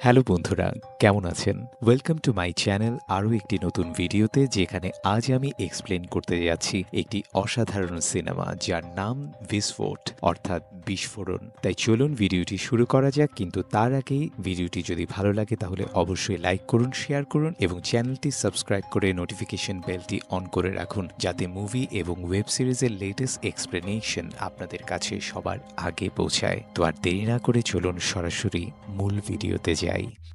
Hello বন্ধুরা, কেমন আছেন? ওয়েলকাম টু মাই চ্যানেল আরও একটি নতুন ভিডিওতে যেখানে আজ আমি এক্সপ্লেন করতে যাচ্ছি একটি অসাধারণ সিনেমা যার নাম বিস্ফোট অর্থাৎ বিস্ফোরণ। তাই চলুন ভিডিওটি শুরু করা যাক, কিন্তু তার আগেই ভিডিওটি যদি ভালো লাগে তাহলে অবশ্যই লাইক করুন, শেয়ার করুন এবং চ্যানেলটি সাবস্ক্রাইব করে নোটিফিকেশন বেলটি অন করে রাখুন, যাতে মুভি এবং ওয়েব সিরিজের লেটেস্ট এক্সপ্লেনেশন আপনাদের কাছে সবার আগে পৌঁছায়। তো আর দেরি না করে চলুন সরাসরি মূল ভিডিওতে যাই।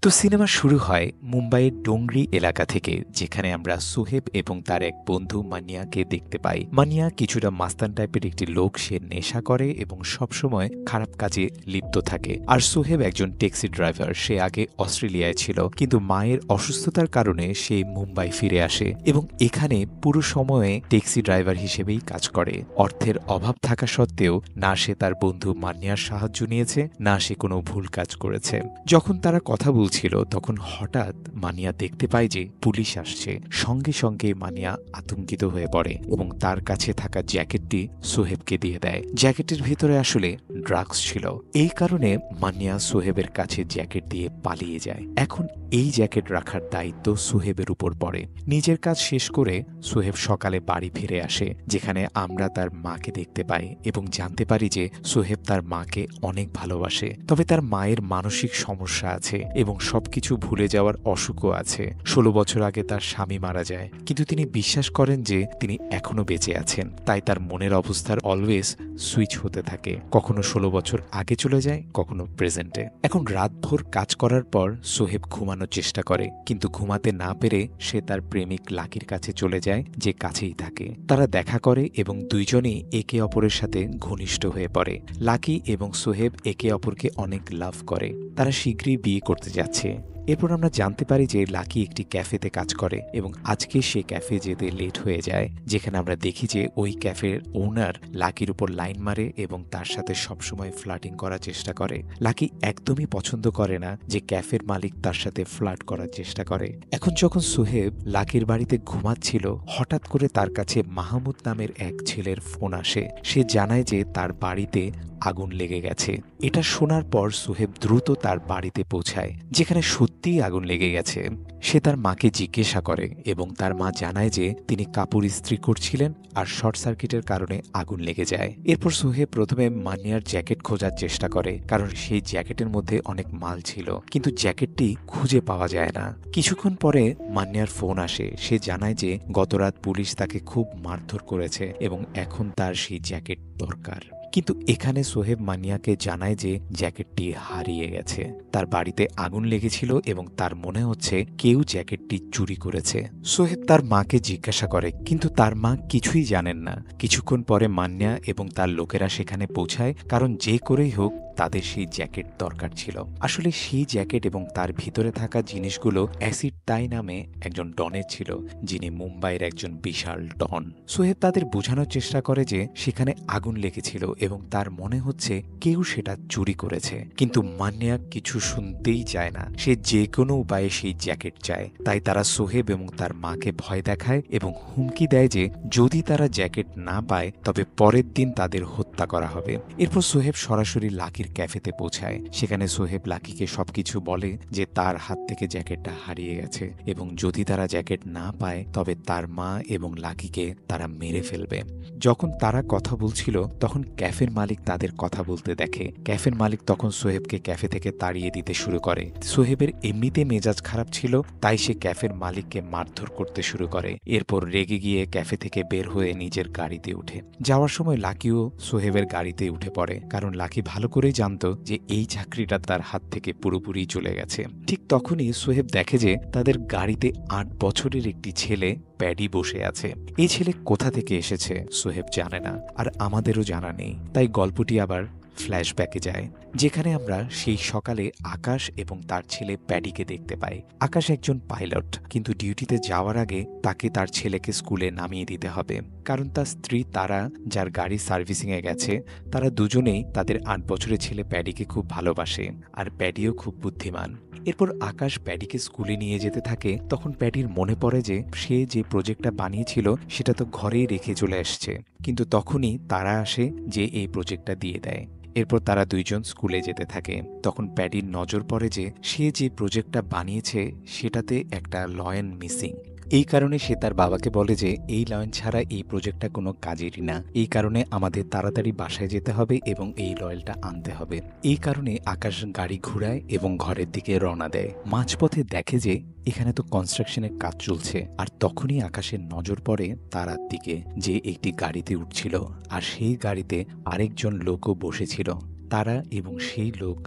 তো সিনেমা শুরু হয় মুম্বাইয়ের ডোংরি এলাকা থেকে, যেখানে আমরা সোহেব এবং তার এক বন্ধু মানিয়াকে দেখতে পাই। মানিয়া কিছুটা মাস্তান টাইপের একটি লোক, সে নেশা করে এবং সবসময় খারাপ কাজে লিপ্ত থাকে। আর সোহেব একজন ট্যাক্সি ড্রাইভার, সে আগে অস্ট্রেলিয়ায় ছিল, কিন্তু মায়ের অসুস্থতার কারণে সে মুম্বাই ফিরে আসে এবং এখানে পুরো সময়ে ট্যাক্সি ড্রাইভার হিসেবেই কাজ করে। অর্থের অভাব থাকা সত্ত্বেও না সে তার বন্ধু মানিয়ার সাহায্য নিয়েছে, না সে কোনো ভুল কাজ করেছে। যখন তারা কথা বলছিল তখন হঠাৎ মানিয়া দেখতে পায় যে পুলিশ আসছে। সঙ্গে সঙ্গে মানিয়া আতঙ্কিত হয়ে পড়ে এবং তার কাছে থাকা জ্যাকেটটি সোহেবকে দিয়ে দেয়। জ্যাকেটের ভিতরে আসলে ড্রাগস ছিল। এই কারণে মানিয়া সোহেবের কাছে জ্যাকেট দিয়ে পালিয়ে যায়। এখন এই জ্যাকেট রাখার দায়িত্ব সোহেবের উপর পড়ে। নিজের কাজ শেষ করে সোহেব সকালে বাড়ি ফিরে আসে, যেখানে আমরা তার মাকে দেখতে পাই এবং জানতে পারি যে সোহেব তার মাকে অনেক ভালোবাসে। তবে তার মায়ের মানসিক সমস্যা আছে এবং সবকিছু ভুলে যাওয়ার অসুখও আছে। 16 বছর আগে তার স্বামী মারা যায়, কিন্তু তিনি বিশ্বাস করেন যে তিনি এখনো বেঁচে আছেন। তাই তার মনের অবস্থার অলওয়েজ সুইচ হতে থাকে, কখনো 16 বছর আগে চলে যায়, কখনো প্রেজেন্টে। এখন রাতভর কাজ করার পর সোহেব ঘুমানোর চেষ্টা করে, কিন্তু ঘুমাতে না পেরে সে তার প্রেমিক লাকির কাছে চলে যায়, যে কাছেই থাকে। তারা দেখা করে এবং দুইজনেই একে অপরের সাথে ঘনিষ্ঠ হয়ে পড়ে। লাকি এবং সোহেব একে অপরকে অনেক লাভ করে। তারা শীঘ্রই বিয়ে করতে যাচ্ছে। এরপর আমরা জানতে পারি যে লাকি একটি ক্যাফেতে কাজ করে এবং আজকে সে ক্যাফে যেতে লেট হয়ে যায়, যেখানে আমরা দেখি যে ওই ক্যাফের ওনার লাকির উপর লাইন মারে এবং তার সাথে সবসময় ফ্লার্টিং করার চেষ্টা করে। লাকি একদমই পছন্দ করে না যে ক্যাফের মালিক তার সাথে ফ্লার্ট করার চেষ্টা করে। এখন যখন সোহেব লাকির বাড়িতে ঘুমাচ্ছিল, হঠাৎ করে তার কাছে মাহমুদ নামের এক ছেলের ফোন আসে। সে জানায় যে তার বাড়িতে আগুন লেগে গেছে। এটা শোনার পর সোহেব দ্রুত তার বাড়িতে পৌঁছায়, যেখানে সত্যিই আগুন লেগে গেছে। সে তার মাকে জিজ্ঞাসা করে এবং তার মা জানায় যে তিনি কাপড় ইস্ত্রি করছিলেন আর শর্ট সার্কিটের কারণে আগুন লেগে যায়। এরপর সোহেব প্রথমে মানিয়ার জ্যাকেট খোঁজার চেষ্টা করে, কারণ সেই জ্যাকেটের মধ্যে অনেক মাল ছিল, কিন্তু জ্যাকেটটি খুঁজে পাওয়া যায় না। কিছুক্ষণ পরে মানিয়ার ফোন আসে। সে জানায় যে গতরাত পুলিশ তাকে খুব মারধর করেছে এবং এখন তার সেই জ্যাকেট দরকার। কিন্তু এখানে সোহেব মানিয়াকে জানায় যে জ্যাকেটটি হারিয়ে গেছে। তার বাড়িতে আগুন লেগেছিল এবং তার মনে হচ্ছে কেউ জ্যাকেটটি চুরি করেছে। সোহেব তার মাকে জিজ্ঞাসা করে, কিন্তু তার মা কিছুই জানেন না। কিছুক্ষণ পরে মান্যা এবং তার লোকেরা সেখানে পৌঁছায়, কারণ যে করেই হোক তাদের সেই জ্যাকেট দরকার ছিল। আসলে সেই জ্যাকেট এবং তার ভিতরে থাকা জিনিসগুলো অ্যাসিড তাই নামে একজন ডনের ছিল, যিনি মুম্বাইয়ের একজন বিশাল ডন। সোহেব তাদের বোঝানোর চেষ্টা করে যে সেখানে আগুন লেগেছিল এবং তার মনে হচ্ছে কেউ সেটা চুরি করেছে, কিন্তু মান্যা কিছু শুনতেই চায় না। সে যে কোনো উপায়ে সেই জ্যাকেট চায়। তাই তারা সোহেব এবং তার মাকে ভয় দেখায় এবং হুমকি দেয় যে যদি তারা জ্যাকেট না পায় তবে পরের দিন তাদের হত্যা করা হবে। এরপর সোহেব সরাসরি লাকির ক্যাফেতে পৌঁছায়। সেখানে সোহেব লাকিকে সবকিছু বলে যে তার হাত থেকে জ্যাকেটটা হারিয়ে গেছে এবং যদি তারা জ্যাকেট না পায় তবে তার মা এবং লাকিকে তারা মেরে ফেলবে। যখন তারা কথা বলছিল তখন ক্যাফের মালিক তাদের কথা বলতে দেখে। ক্যাফের মালিক তখন সোহেবকে ক্যাফে থেকে তাড়িয়ে দিতে শুরু করে। সোহেবের এমনিতে মেজাজ খারাপ ছিল, তাই সে ক্যাফের মালিককে মারধর করতে শুরু করে। এরপর রেগে গিয়ে ক্যাফে থেকে বের হয়ে নিজের গাড়িতে উঠে যাওয়ার সময় লাকিও সোহেবের গাড়িতে উঠে পড়ে, কারণ লাকি ভালো করেই জানতো যে এই চাকরিটা তার হাত থেকে পুরোপুরি চলে গেছে। ঠিক তখনই সোহেব দেখে যে তাদের গাড়িতে 8 বছরের একটি ছেলে প্যাডি বসে আছে। এই ছেলে কোথা থেকে এসেছে সোহেব জানে না, আর আমাদেরও জানা নেই। তাই গল্পটি আবার ফ্ল্যাশব্যাকে যায়, যেখানে আমরা সেই সকালে আকাশ এবং তার ছেলে প্যাডিকে দেখতে পাই। আকাশ একজন পাইলট, কিন্তু ডিউটিতে যাওয়ার আগে তাকে তার ছেলেকে স্কুলে নামিয়ে দিতে হবে, কারণ তার স্ত্রী তারা, যার গাড়ি সার্ভিসিংয়ে গেছে, তারা দুজনেই তাদের 8 বছরের ছেলে প্যাডিকে খুব ভালোবাসে, আর প্যাডিও খুব বুদ্ধিমান। এরপর আকাশ প্যাডিকে স্কুলে নিয়ে যেতে থাকে। তখন প্যাডির মনে পড়ে যে সে যে প্রজেক্টটা বানিয়েছিল সেটা তো ঘরেই রেখে চলে আসছে, কিন্তু তখনই তারা আসে যে এই প্রজেক্টটা দিয়ে দেয়। এরপর তারা দুইজন স্কুলে যেতে থাকে। তখন প্যাডির নজর পড়ে যে সে যে প্রজেক্টটা বানিয়েছে সেটাতে একটা লয়েন মিসিং। এই কারণে সে তার বাবাকে বলে যে এই লয়েন ছাড়া এই প্রজেক্টটা কোনো কাজেরই না। এই কারণে আমাদের তাড়াতাড়ি বাসায় যেতে হবে এবং এই লয়েলটা আনতে হবে। এই কারণে আকাশ গাড়ি ঘুরায় এবং ঘরের দিকে রওনা দেয়। মাঝপথে দেখে যে এখানে তো কনস্ট্রাকশনের কাজ চলছে, আর তখনই আকাশের নজর পড়ে তারার দিকে, যে একটি গাড়িতে উঠছিল আর সেই গাড়িতে আরেকজন লোকও বসেছিল। তারা এবং সেই লোক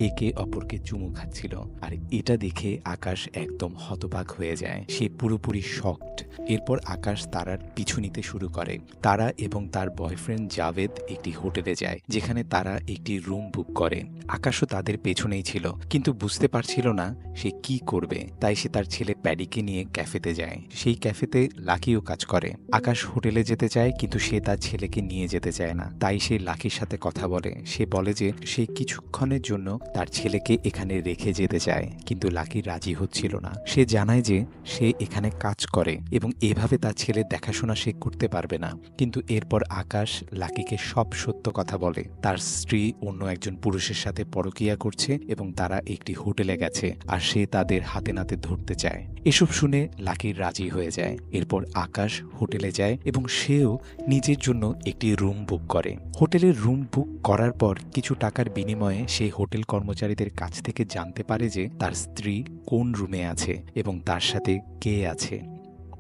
একে অপরকে চুমু খাচ্ছিল, আর এটা দেখে আকাশ একদম হতবাক হয়ে যায়। সে পুরোপুরি শকড। এরপর আকাশ তারার পিছু নিতে শুরু করে। তারা এবং তার বয়ফ্রেন্ড জাভেদ একটি হোটেলে যায়, যেখানে তারা একটি রুম বুক করে। আকাশও তাদের পেছনেই ছিল, কিন্তু বুঝতে পারছিল না সে কি করবে। তাই সে তার ছেলে প্যাডিকে নিয়ে ক্যাফেতে যায়। সেই ক্যাফেতে লাকিও কাজ করে। আকাশ হোটেলে যেতে চায়, কিন্তু সে তার ছেলেকে নিয়ে যেতে চায় না। তাই সে লাকির সাথে কথা বলে। সে বলে যে সে কিছুক্ষণের জন্য তার ছেলেকে এখানে রেখে যেতে চায়, কিন্তু লাকি রাজি হচ্ছিল না। সে জানায় যে সে এখানে কাজ করে এবং এভাবে তার ছেলের দেখাশোনা সে করতে পারবে না। কিন্তু এরপর আকাশ লাকিকে সব সত্য কথা বলে। তার স্ত্রী অন্য একজন পুরুষের সাথে পরকীয়া করছে এবং তারা একটি হোটেলে গেছে, আর সে তাদের হাতে নাতে ধরতে চায়। এসব শুনে লাকি রাজি হয়ে যায়। এরপর আকাশ হোটেলে যায় এবং সেও নিজের জন্য একটি রুম বুক করে। হোটেলের রুম বুক করার পর কিছু টাকার বিনিময়ে সে হোটেল কর্মচারীদের কাছ থেকে জানতে পারে যে তার স্ত্রী কোন রুমে আছে এবং তার সাথে কে আছে।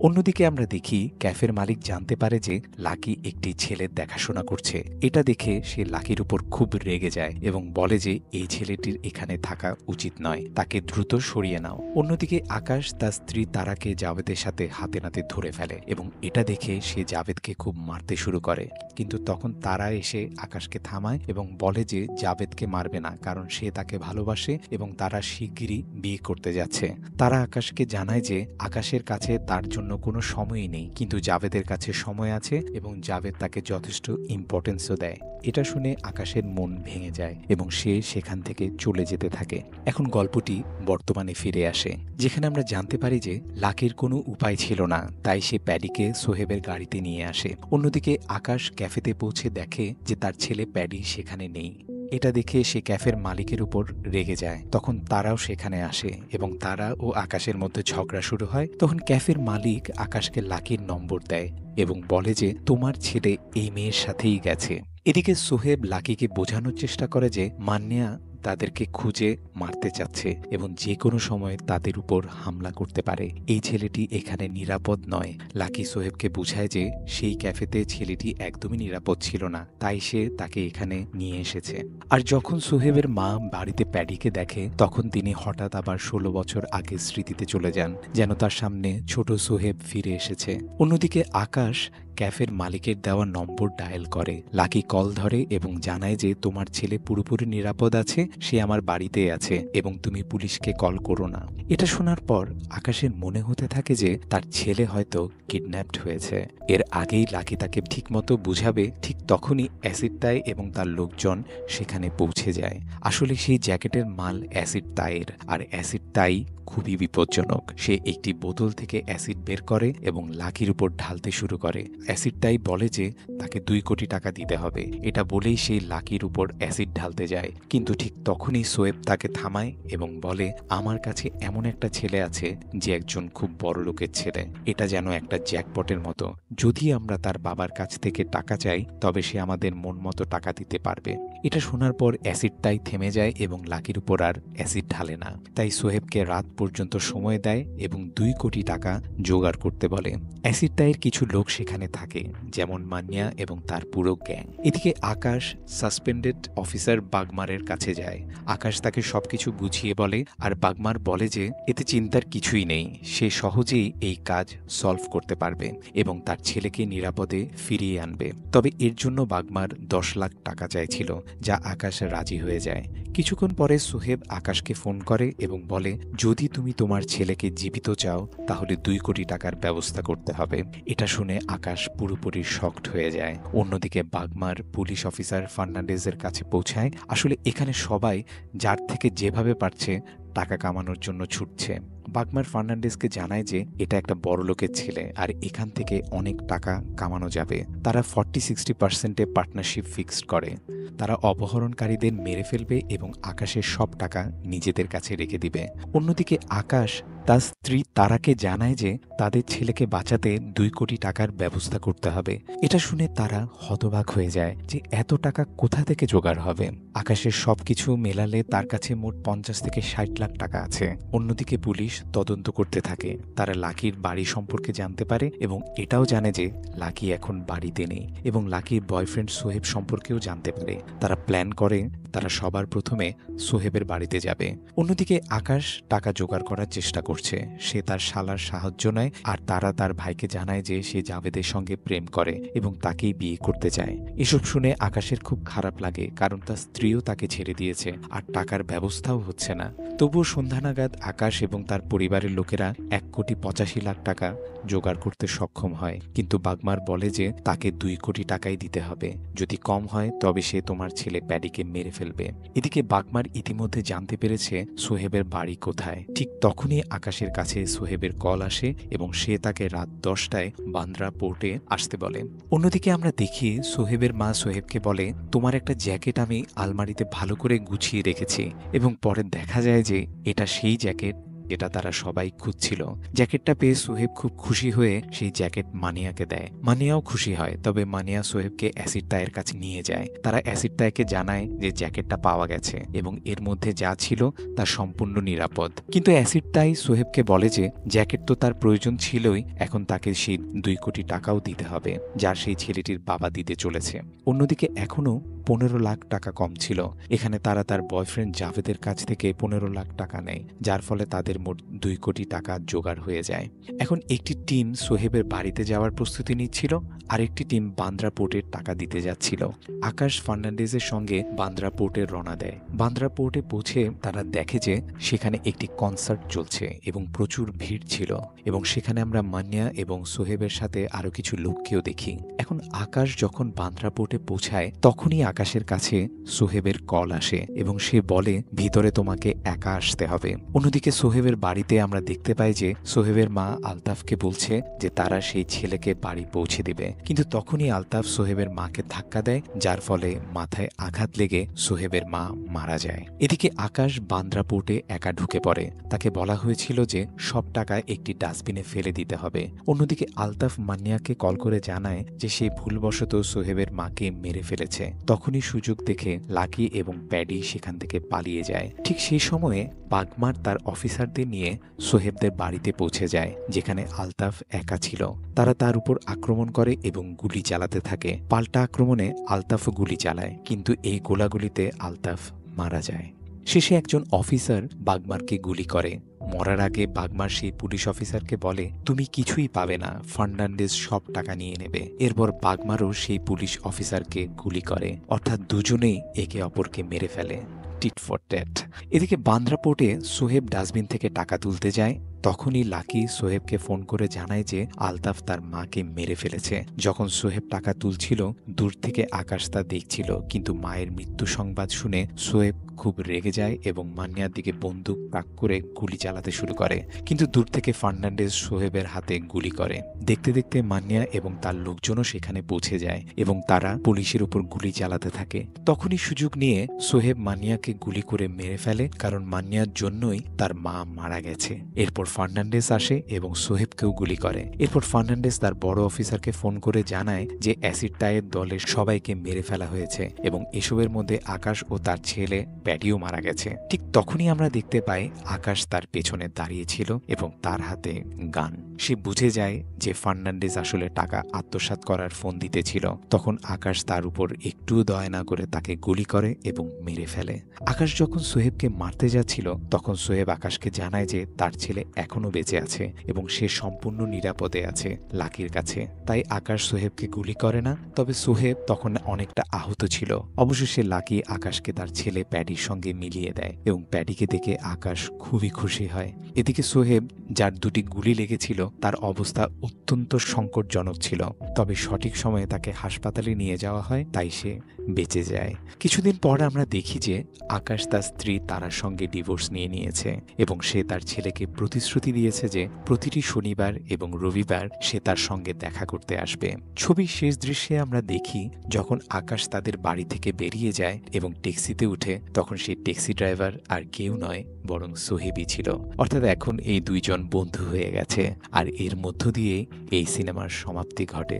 অন্যদিকে আমরা দেখি ক্যাফের মালিক জানতে পারে যে লাকি একটি ছেলের দেখাশোনা করছে। এটা দেখে সে লাকির উপর খুব রেগে যায় এবং বলে যে এই ছেলেটির এখানে থাকা উচিত নয়, তাকে দ্রুত সরিয়ে নাও। অন্যদিকে আকাশ তার স্ত্রী তারাকে জাভেদের সাথে হাতে নাতে ধরে ফেলে এবং এটা দেখে সে জাভেদকে খুব মারতে শুরু করে। কিন্তু তখন তারা এসে আকাশকে থামায় এবং বলে যে জাভেদকে মারবে না, কারণ সে তাকে ভালোবাসে এবং তারা শিগগিরই বিয়ে করতে যাচ্ছে। তারা আকাশকে জানায় যে আকাশের কাছে তার জন্য কোনো সময়ই নেই, কিন্তু জাভেদের কাছে সময় আছে এবং জাভেদ তাকে যথেষ্ট ইম্পর্টেন্সও দেয়। এটা শুনে আকাশের মন ভেঙে যায় এবং সে সেখান থেকে চলে যেতে থাকে। এখন গল্পটি বর্তমানে ফিরে আসে, যেখানে আমরা জানতে পারি যে লাকির কোনো উপায় ছিল না, তাই সে প্যাডিকে সোহেবের গাড়িতে নিয়ে আসে। অন্যদিকে আকাশ ক্যাফেতে পৌঁছে দেখে যে তার ছেলে প্যাডি সেখানে নেই। এটা দেখে সে ক্যাফের মালিকের উপর রেগে যায়। তখন তারাও সেখানে আসে এবং তারা ও আকাশের মধ্যে ঝগড়া শুরু হয়। তখন ক্যাফের মালিক আকাশকে লাকির নম্বর দেয় এবং বলে যে তোমার ছেলে এই মেয়ের সাথেই গেছে। এদিকে সোহেব লাকিকে বোঝানোর চেষ্টা করে যে মান্যা তাদেরকে খুঁজে মারতে চাচ্ছে এবং যে কোনো সময় তাদের উপর হামলা করতে পারে। এই ছেলেটি এখানে নিরাপদ নয়। লাকি সোহেবকে বুঝায় যে সেই ক্যাফেতে ছেলেটি একদমই নিরাপদ ছিল না, তাই সে তাকে এখানে নিয়ে এসেছে। আর যখন সোহেবের মা বাড়িতে প্যাডিকে দেখে, তখন তিনি হঠাৎ আবার 16 বছর আগের স্মৃতিতে চলে যান, যেন তার সামনে ছোট সোহেব ফিরে এসেছে। অন্যদিকে আকাশ ক্যাফের মালিকের দেওয়া নম্বর ডায়াল করে। লাকি কল ধরে এবং জানায় যে তোমার ছেলে পুরোপুরি নিরাপদ আছে, সে আমার বাড়িতে আছে এবং তুমি পুলিশকে কল করো না। এটা শোনার পর আকাশের মনে হতে থাকে যে তার ছেলে হয়তো কিডন্যাপড হয়েছে। এর আগেই লাকি তাকে ঠিকমতো বুঝাবে, ঠিক তখনই অ্যাসিড তাই এবং তার লোকজন সেখানে পৌঁছে যায়। আসলে সেই জ্যাকেটের মাল অ্যাসিড তাইয়ের, আর অ্যাসিড তাই খুবই বিপজ্জনক। সে একটি বোতল থেকে অ্যাসিড বের করে এবং লাকির উপর ঢালতে শুরু করে। অ্যাসিড তাই বলে যে তাকে 2 কোটি টাকা দিতে হবে। এটা বলেই সেই লাকির উপর অ্যাসিড ঢালতে যায়, কিন্তু ঠিক তখনই সোয়েব তাকে থামায় এবং বলে আমার কাছে এমন একটা ছেলে আছে যে একজন খুব বড় লোকের ছেলে। এটা যেন একটা জ্যাকপটের মতো। যদি আমরা তার বাবার কাছ থেকে টাকা চাই, তবে সে আমাদের মন মতো টাকা দিতে পারবে। এটা শোনার পর অ্যাসিড তাই থেমে যায় এবং লাকির উপর আর অ্যাসিড ঢালে না। তাই সোহেবকে রাত পর্যন্ত সময় দেয় এবং 2 কোটি টাকা জোগাড় করতে বলে। অ্যাসিড তাইয়ের কিছু লোক সেখানে থাকে, যেমন মান্যা এবং তার পুরো গ্যাং। এদিকে আকাশ সাসপেন্ডেড অফিসার বাগমারের কাছে যায়। আকাশ তাকে সবকিছু বুঝিয়ে বলে, আর বাগমার বলে যে এতে চিন্তার কিছুই নেই, সে সহজেই এই কাজ সলভ করতে পারবে এবং তার ছেলেকে নিরাপদে ফিরিয়ে আনবে। তবে এর জন্য বাগমার 10 লাখ টাকা চাইছিল, যা আকাশ রাজি হয়ে যায়। কিছুক্ষণ পরে সোহেব আকাশকে ফোন করে এবং বলে যদি তুমি তোমার ছেলেকে জীবিত চাও, তাহলে 2 কোটি টাকার ব্যবস্থা করতে হবে। এটা শুনে আকাশ পুরোপুরি শকড হয়ে যায়। অন্যদিকে বাগমার পুলিশ অফিসার ফার্নান্ডেজের কাছে পৌঁছায়। আসলে এখানে সবাই যার থেকে যেভাবে পারছে টাকা কামানোর জন্য ছুটছে। বাগমার ফার্নান্ডেজকে জানায় যে এটা একটা বড়লোকের ছেলে আর এখান থেকে অনেক টাকা কামানো যাবে। তারা 40-60% পার্টনারশিপ ফিক্সড করে। তারা অপহরণকারীদের মেরে ফেলবে এবং আকাশের সব টাকা নিজেদের কাছে রেখে দিবে। অন্যদিকে আকাশ তার স্ত্রী তারাকে জানায় যে তাদের ছেলেকে বাঁচাতে 2 কোটি টাকার ব্যবস্থা করতে হবে। এটা শুনে তারা হতবাক হয়ে যায় যে এত টাকা কোথা থেকে জোগাড় হবে। আকাশের সবকিছু মেলালে তার কাছে মোট 50-60 লাখ টাকা আছে। অন্যদিকে পুলিশ তদন্ত করতে থাকে। তারা লাকির বাড়ি সম্পর্কে জানতে পারে এবং এটাও জানে যে লাকি এখন বাড়িতে নেই এবং লাকির বয়ফ্রেন্ড সোহেব সম্পর্কেও জানতে পারে। তারা প্ল্যান করে তারা সবার প্রথমে সোহেবের বাড়িতে যাবে। অন্যদিকে আকাশ টাকা জোগাড় করার চেষ্টা করছে। সে তার শালার সাহায্য নেয় আর তারা তার ভাইকে জানায় যে সে জাভেদের সঙ্গে প্রেম করে এবং তাকেই বিয়ে করতে চায়। এসব শুনে আকাশের খুব খারাপ লাগে, কারণ তার স্ত্রীও তাকে ছেড়ে দিয়েছে আর টাকার ব্যবস্থাও হচ্ছে না। তবুও সন্ধ্যা নাগাদ আকাশ এবং তার পরিবারের লোকেরা 1,85,00,000 টাকা জোগাড় করতে সক্ষম হয়, কিন্তু বাগমার বলে যে তাকে 2 কোটি টাকাই দিতে হবে। যদি কম হয় তবে সে তোমার ছেলে প্যাডিকে মেরে ফেলবে। এদিকে বাগমার ইতিমধ্যে জানতে পেরেছে সোহেবের বাড়ি কোথায়। ঠিক তখনই আকাশের কাছে সোহেবের কল আসে এবং সে তাকে রাত 10টায় বান্দ্রা পোর্টে আসতে বলে। অন্যদিকে আমরা দেখি সোহেবের মা সোহেবকে বলে, তোমার একটা জ্যাকেট আমি আলমারিতে ভালো করে গুছিয়ে রেখেছি, এবং পরে দেখা যায় যে এটা সেই জ্যাকেট যেটা তারা সবাই খুঁজছিল। জ্যাকেটটা পেয়ে সোহেব খুব খুশি হয়ে সেই জ্যাকেট মানিয়াকে দেয়। মানিয়াও খুশি হয়, তবে মানিয়া সোহেবকে অ্যাসিড তাইয়ের কাছে নিয়ে যায়। তারা অ্যাসিড তাইকে জানায় যে জ্যাকেটটা পাওয়া গেছে এবং এর মধ্যে যা ছিল তা সম্পূর্ণ নিরাপদ। কিন্তু অ্যাসিড তাই সোহেবকে বলে যে জ্যাকেট তো তার প্রয়োজন ছিলই, এখন তাকে সেই 2 কোটি টাকাও দিতে হবে যা সেই ছেলেটির বাবা দিতে চলেছে। অন্যদিকে এখনও 15 লাখ টাকা কম ছিল। এখানে তারা তার বয়ফ্রেন্ড জাভেদের কাছ থেকে 15 লাখ টাকা নেয়, যার ফলে তাদের মোট 2 কোটি টাকা জোগাড় হয়ে যায়। এখন একটি টিম সোহেবের বাড়িতে যাওয়ার প্রস্তুতি নিচ্ছিল, আরেকটি টিম বান্দ্রা পোর্টের টাকা দিতে যাচ্ছিল। আকাশ ফার্নান্ডেজের সঙ্গে বান্দ্রা পোর্টে রওনা দেয়। বান্দ্রা পোর্টে পৌঁছে তারা দেখে যে সেখানে একটি কনসার্ট চলছে এবং প্রচুর ভিড় ছিল, এবং সেখানে আমরা মান্যা এবং সোহেবের সাথে আরো কিছু লোককেও দেখি। এখন আকাশ যখন বান্দ্রা পোর্টে পৌঁছায় তখনই আকাশের কাছে সোহেবের কল আসে এবং সে বলে ভিতরে তোমাকে একা আসতে হবে। অন্যদিকে সোহেবের বাড়িতে আমরা দেখতে পাই যে সোহেবের মা আলতাফকে বলছে যে তারা সেই ছেলেকে বাড়ি পৌঁছে দিবে, কিন্তু তখনই আলতাফ সোহেবের মাকে ধাক্কা দেয়, যার ফলে মাথায় আঘাত লেগে সোহেবের মা মারা যায়। এদিকে আকাশ বান্দ্রা পোর্টে একা ঢুকে পড়ে। তাকে বলা হয়েছিল যে সব টাকা একটি ডাস্টবিনে ফেলে দিতে হবে। অন্যদিকে আলতাফ মান্যাকে কল করে জানায় যে সে ভুলবশত সোহেবের মাকে মেরে ফেলেছে। তখনই সুযোগ দেখে লাকি এবং প্যাডি সেখান থেকে পালিয়ে যায়। ঠিক সেই সময়ে বাগমার তার অফিসারদের নিয়ে সোহেবদের বাড়িতে পৌঁছে যায়, যেখানে আলতাফ একা ছিল। তারা তার উপর আক্রমণ করে এবং গুলি চালাতে থাকে। পাল্টা আক্রমণে আলতাফও গুলি চালায়, কিন্তু এই গোলাগুলিতে আলতাফ মারা যায়। শেষে একজন অফিসার বাগমারকে গুলি করে। মরার আগে বাগমার সেই পুলিশ অফিসারকে বলে, তুমি কিছুই পাবে না, ফার্নান্ডেজ সব টাকা নিয়ে নেবে। এরপর বাগমারও সেই পুলিশ অফিসারকে গুলি করে, অর্থাৎ দুজনেই একে অপরকে মেরে ফেলে। Tit for tat. এদিকে বান্দ্রা পোর্টে সোহেব ডাস্টবিন থেকে টাকা তুলতে যায়। তখনই লাকি সোহেবকে ফোন করে জানায় যে আলতাফ তার মাকে মেরে ফেলেছে। যখন সোহেব টাকা তুলছিল দূর থেকে আকাশ তা দেখছিল, কিন্তু মায়ের মৃত্যু সংবাদ শুনে সোহেব খুব রেগে যায় এবং মান্যার দিকে বন্দুক তাক করে গুলি চালাতে শুরু করে, কিন্তু দূর থেকে ফার্নান্ডেজ সোহেবের হাতে গুলি করে। দেখতে দেখতে মান্যা এবং তার লোকজনও সেখানে পৌঁছে যায় এবং তারা পুলিশের উপর গুলি চালাতে থাকে। তখনই সুযোগ নিয়ে সোহেব মান্যাকে গুলি করে মেরে ফেলে, কারণ মান্যার জন্যই তার মা মারা গেছে। এরপর ফার্নান্ডেজ আসে এবং সোহেবকেও গুলি করে। এরপর ফার্নান্ডেজ তার বড় অফিসারকে ফোন করে জানায় যে অ্যাসিড টাইয়ের দলের সবাইকে মেরে ফেলা হয়েছে এবং এসবের মধ্যে আকাশ ও তার ছেলে প্যাডিও মারা গেছে। ঠিক তখনই আমরা দেখতে পাই আকাশ তার পেছনে দাঁড়িয়েছিল এবং তার হাতে গান। সে বুঝে যায় যে ফার্নান্ডেজ আসলে টাকা আত্মসাৎ করার ফোন দিতেছিল। তখন আকাশ তার উপর একটুও দয়া না করে তাকে গুলি করে এবং মেরে ফেলে। আকাশ যখন সোহেবকে মারতে যাচ্ছিল তখন সোহেব আকাশকে জানায় যে তার ছেলে এখনো বেঁচে আছে এবং সে সম্পূর্ণ নিরাপদে আছে লাকির কাছে। তাই আকাশ সোহেবকে গুলি করে না, তবে সোহেব তখন অনেকটা আহত ছিল। অবশেষে লাকি আকাশকে তার ছেলে প্যাডি প্যাডির সঙ্গে মিলিয়ে দেয় এবং প্যাডিকে দেখে আকাশ খুবই খুশি হয়। এদিকে সোহেব, যার 2টি গুলি লেগেছিল, তার অবস্থা অত্যন্ত সংকটজনক ছিল, তবে সঠিক সময়ে তাকে হাসপাতালে নিয়ে যাওয়া হয়, তাই সে বেঁচে যায়। কিছুদিন পর আমরা দেখি যে আকাশ তার স্ত্রী তারার সঙ্গে ডিভোর্স নিয়েছে এবং সে তার ছেলেকে প্রতিশ্রুতি দিয়েছে যে প্রতিটি শনিবার এবং রবিবার সে তার সঙ্গে দেখা করতে আসবে। ছবির শেষ দৃশ্যে আমরা দেখি যখন আকাশ তাদের বাড়ি থেকে বেরিয়ে যায় এবং ট্যাক্সিতে উঠে, তখন সেই ট্যাক্সি ড্রাইভার আর কেউ নয় বরং সোহেবই ছিল। অর্থাৎ এখন এই দুইজন বন্ধু হয়ে গেছে, আর এর মধ্য দিয়ে এই সিনেমার সমাপ্তি ঘটে।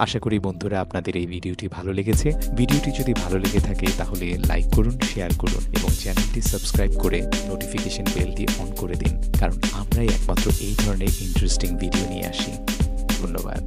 আশা করি বন্ধুরা আপনাদের এই ভিডিওটি ভালো লেগেছে। ভিডিওটি যদি ভালো লেগে থাকে তাহলে লাইক করুন, শেয়ার করুন এবং চ্যানেলটি সাবস্ক্রাইব করে নোটিফিকেশন বেলটি অন করে দিন, কারণ আমরাই একমাত্র এই ধরনের ইন্টারেস্টিং ভিডিও নিয়ে আসি। ধন্যবাদ।